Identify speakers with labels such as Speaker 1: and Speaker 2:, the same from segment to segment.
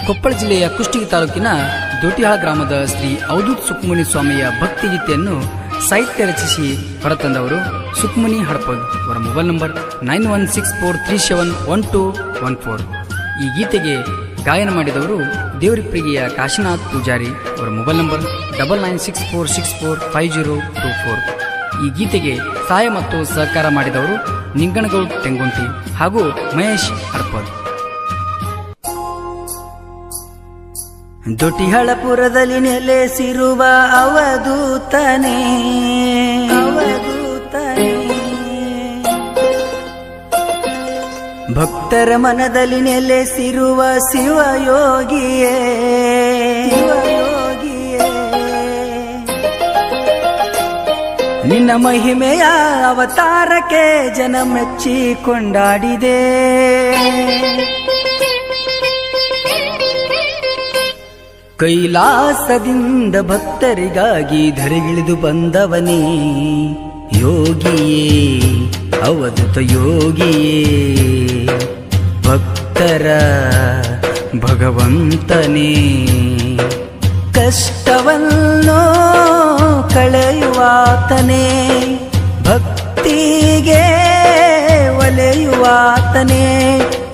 Speaker 1: ಕೊಪ್ಪಳ ಜಿಲ್ಲೆಯ ಕುಷ್ಟಗಿ ತಾಲೂಕಿನ ದೋಟಿಹಾಳ ಗ್ರಾಮದ ಶ್ರೀ ಅವಧೂತ್ ಸುಖಮುನಿ ಸ್ವಾಮಿಯ ಭಕ್ತಿಗೀತೆಯನ್ನು ಸಾಹಿತ್ಯ ರಚಿಸಿ ಹೊರತಂದವರು ಸುಖಮುನಿ ಹಡಪದ್. ಅವರ ಮೊಬೈಲ್ ನಂಬರ್ 9164371214. ಈ ಗೀತೆಗೆ ಗಾಯನ ಮಾಡಿದವರು ದೇವರಿಪ್ರಿಗೆಯ ಕಾಶಿನಾಥ್ ಪೂಜಾರಿ. ಅವರ ಮೊಬೈಲ್ ನಂಬರ್ 9964645024. ಈ ಗೀತೆಗೆ ಸಹಾಯ ಮತ್ತು ಸಹಕಾರ ಮಾಡಿದವರು ನಿಂಗಣಗೌಡ್ ತೆಂಗುಂಟಿ ಹಾಗೂ ಮಹೇಶ್ ಹಡಪದ್.
Speaker 2: ದೊಟಿಹಳಪುರದಲ್ಲಿ ನೆಲೆಸಿರುವ ಅವಧೂತನೇ ಭಕ್ತರ ಮನದಲ್ಲಿ ನೆಲೆಸಿರುವ ಶಿವಯೋಗಿಯೇ ನಿನ್ನ ಮಹಿಮೆಯ ಅವತಾರಕ್ಕೆ ಜನ ಮೆಚ್ಚಿ ಕೊಂಡಾಡಿದೆ. ಕೈಲಾಸದಿಂದ ಭಕ್ತರಿಗಾಗಿ ಧರೆಗಿಳಿದು ಬಂದವನೇ ಯೋಗಿಯೇ ಅವಧೂತ ಯೋಗಿಯೇ ಭಕ್ತರ ಭಗವಂತನೇ. ಕಷ್ಟವನ್ನು ಕಳೆಯುವಾತನೇ ಭಕ್ತಿಗೆ ಒಲೆಯುವಾತನೇ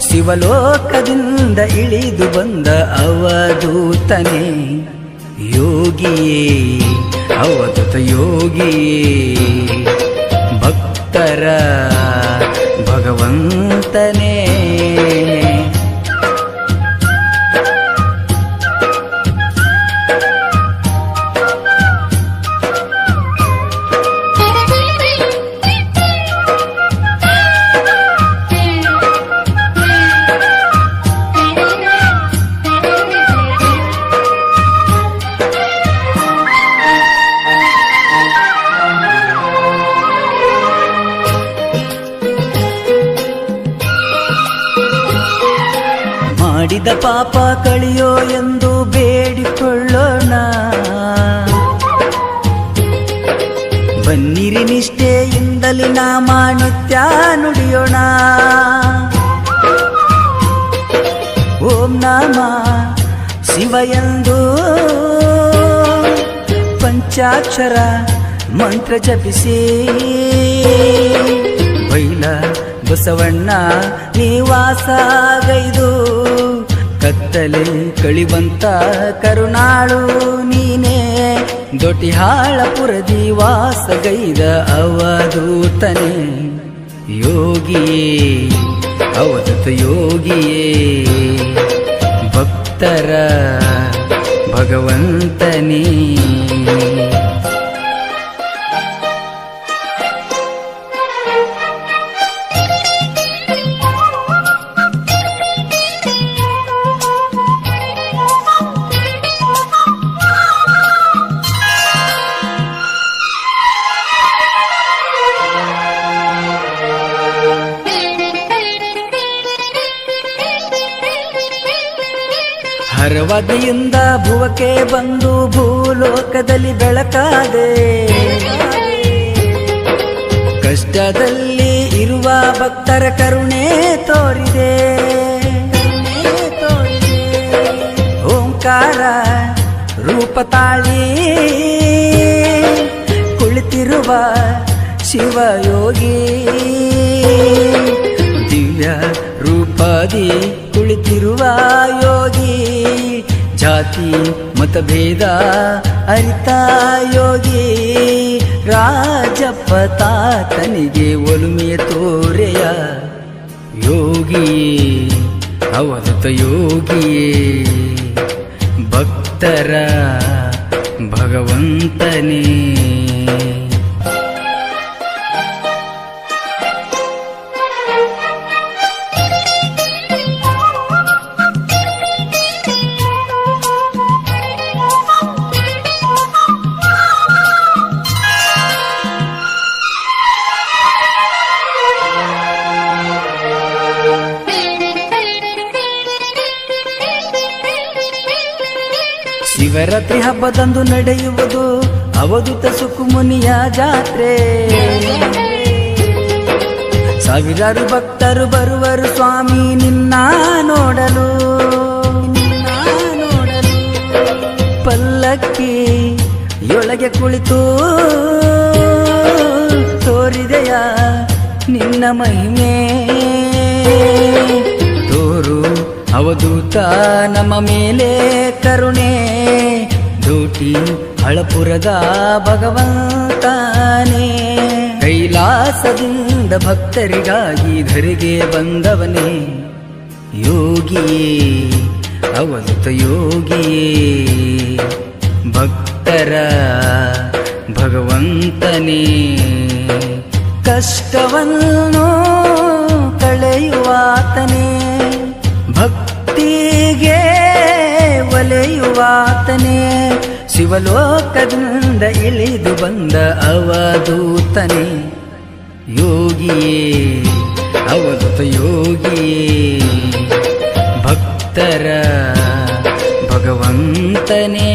Speaker 2: ಶಿವಲೋಕದಿಂದ ಇಳಿದು ಬಂದ ಅವಧೂತನೇ ಯೋಗಿಯೇ ಅವಧೂತ ಯೋಗಿಯೇ ಭಕ್ತರ ಭಗವಂತನೇ. ಮಾಡಿದ ಪಾಪ ಕಳಿಯೋ ಎಂದು ಬೇಡಿಕೊಳ್ಳೋಣ. ಬನ್ನಿರಿ ನಿಷ್ಠೆಯಿಂದಲೇ ನಾಮ ನಿತ್ಯ ನುಡಿಯೋಣ. ಓಂ ನಮ ಶಿವ ಎಂದು ಪಂಚಾಕ್ಷರ ಮಂತ್ರ ಜಪಿಸಿ ಬೈಲ ಬಸವಣ್ಣ ನಿವಾಸಗೈದು ಕತ್ತಲೆ ಕಳಿವಂತ ಕರುಣಾಳು ನೀನೇ ದೊಟಿಹಾಳಪುರದಿ ವಾಸಗೈದ ಅವಧೂತನೇ ಯೋಗಿಯೇ ಅವಧೂತ ಯೋಗಿಯೇ ಭಕ್ತರ ಭಗವಂತನೇ. ಹರವದಿಯಿಂದ ಭುವಕ್ಕೆ ಬಂದು ಭೂಲೋಕದಲ್ಲಿ ಬೆಳಕಾದೆ. ಕಷ್ಟದಲ್ಲಿ ಇರುವ ಭಕ್ತರ ಕರುಣೆ ತೋರಿದೆ. ಓಂಕಾರ ರೂಪ ತಾಳಿ ಕುಳಿತಿರುವ ಶಿವಯೋಗಿ ದಿವ್ಯ ರೂಪದಿ ಕುಳಿತಿರುವ ಯೋಗಿ ಜಾತಿ ಮತಭೇದ ಅರಿತ ಯೋಗಿ ರಾಜಪ್ಪ ತಾತನಿಗೆ ಒಲುಮೆಯ ತೋರೆಯ ಯೋಗಿಯೇ ಅವಧೂತ ಯೋಗಿಯೇ ಭಕ್ತರ ಭಗವಂತನೇ. ಶಿವರಾತ್ರಿ ಹಬ್ಬದಂದು ನಡೆಯುವುದು ಅವಧೂತ ಸುಖಮುನಿಯ ಜಾತ್ರೆ. ಸಾವಿರಾರು ಭಕ್ತರು ಬರುವರು ಸ್ವಾಮಿ ನಿನ್ನ ನೋಡಲು. ಕುಳಿತು ತೋರಿದೆಯ ನಿನ್ನ ಮಹಿಮೆ. ತೋರು ಅವಧೂತ ನಮ್ಮ ಮೇಲೆ ಕರುಣೆ, ದೂಟಿ ಹಳಪುರದ ಭಗವಂತನೇ. ಕೈಲಾಸದಿಂದ ಭಕ್ತರಿಗಾಗಿ ಧರಿಗೆ ಬಂದವನೇ, ಯೋಗಿಯೇ ಅವಧೂತ ಯೋಗಿಯೇ, ಭಕ್ತರ ಭಗವಂತನೇ. ಕಷ್ಟವನ್ನು ಕಳೆಯುವಾತನೇ, ಭಕ್ತಿಗೆ ಒಲೆಯುವಾತನೇ. ಶಿವಲೋಕದಿಂದ ಇಳಿದು ಬಂದ ಅವಧೂತನೇ, ಯೋಗಿಯೇ ಅವಧೂತ ಯೋಗಿಯೇ, ಭಕ್ತರ ಭಗವಂತನೇ.